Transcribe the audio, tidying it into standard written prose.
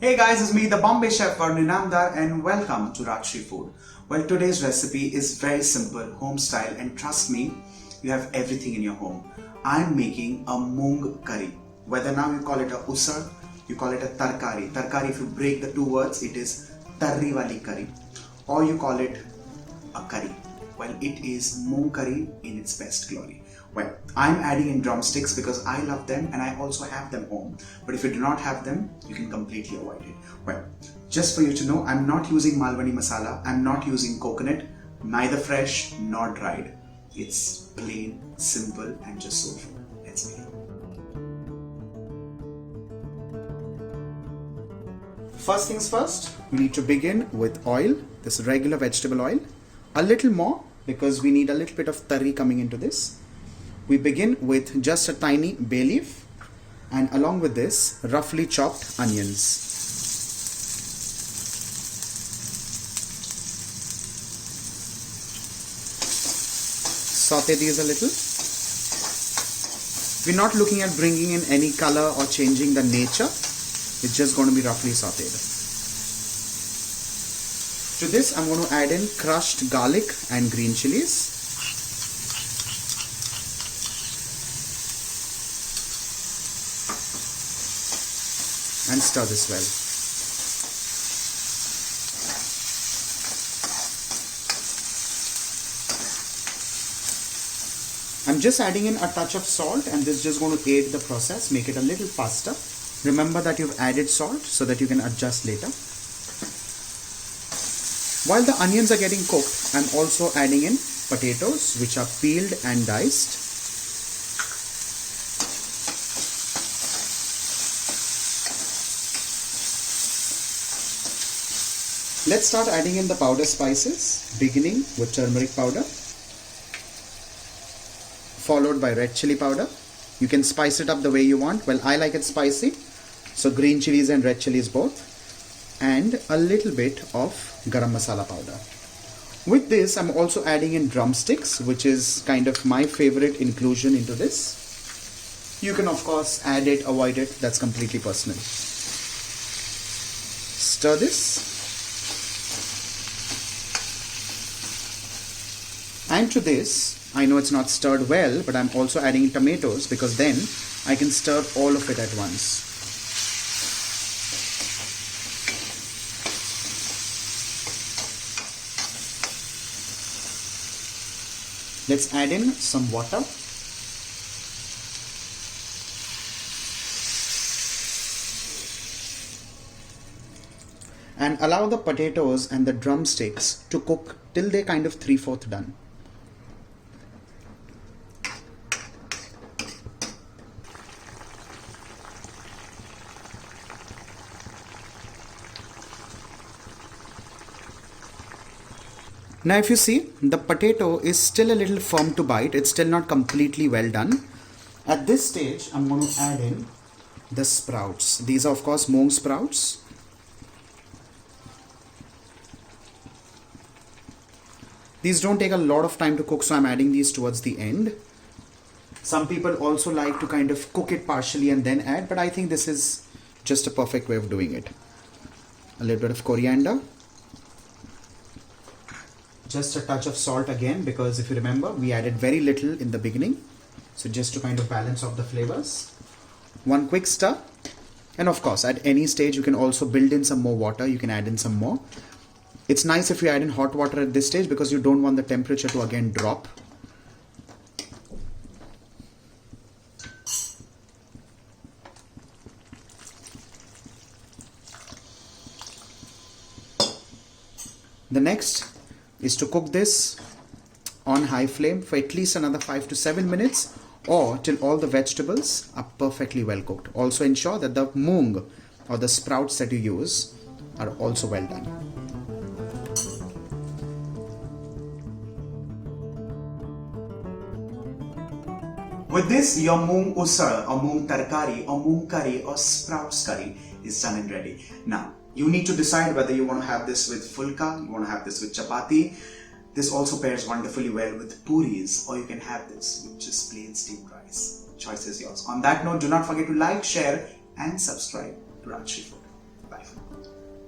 Hey guys, it's me, the Bombay chef Varun Inamdar, and welcome to Rajshri Food. Well, today's recipe is very simple, home style, and trust me, you have everything in your home. I'm making a Moong Curry. Whether now you call it a Usal, you call it a Tarkari. Tarkari, if you break the two words, it is Tarri wali curry. Or you call it a curry. Well, it is Moong Curry in its best glory. Well, I'm adding in drumsticks because I love them and I also have them home. But if you do not have them, you can completely avoid it. Well, just for you to know, I'm not using Malwani masala. I'm not using coconut, neither fresh nor dried. It's plain, simple and just soulful. Let's begin. First things first, we need to begin with oil, this regular vegetable oil. A little more because we need a little bit of tarri coming into this. We begin with just a tiny bay leaf and along with this roughly chopped onions. Saute these a little. We're not looking at bringing in any color or changing the nature. It's just going to be roughly sauteed. To this I'm going to add in crushed garlic and green chilies. And stir this well. I'm just adding in a touch of salt and this is just going to aid the process, make it a little faster. Remember that you've added salt so that you can adjust later. While the onions are getting cooked, I'm also adding in potatoes which are peeled and diced. Let's start adding in the powder spices, beginning with turmeric powder, followed by red chili powder. You can spice it up the way you want. Well, I like it spicy, so green chilies and red chilies both, and a little bit of garam masala powder. With this, I'm also adding in drumsticks, which is kind of my favorite inclusion into this. You can of course add it, avoid it, that's completely personal. Stir this. And to this, I know it's not stirred well, but I'm also adding in tomatoes because then I can stir all of it at once. Let's add in some water. And allow the potatoes and the drumsticks to cook till they're kind of 3/4 done. Now if you see, the potato is still a little firm to bite. It's still not completely well done. At this stage, I'm going to add in the sprouts. These are of course Moong sprouts. These don't take a lot of time to cook, so I'm adding these towards the end. Some people also like to kind of cook it partially and then add, but I think this is just a perfect way of doing it. A little bit of coriander. Just a touch of salt again, because if you remember, we added very little in the beginning. So just to kind of balance off the flavors. One quick stir. And of course, at any stage, you can also build in some more water. You can add in some more. It's nice if you add in hot water at this stage because you don't want the temperature to again drop. The next is to cook this on high flame for at least another 5 to 7 minutes or till all the vegetables are perfectly well cooked. Also ensure that the moong or the sprouts that you use are also well done. With this, your Moong Usal or Moong Tarkari or Moong Curry or Sprouts Curry is done and ready. Now, you need to decide whether you want to have this with fulka, you want to have this with chapati. This also pairs wonderfully well with puris, or you can have this with just plain steamed rice. Choice is yours. On that note, do not forget to like, share and subscribe to Rajshri Food. Bye for now.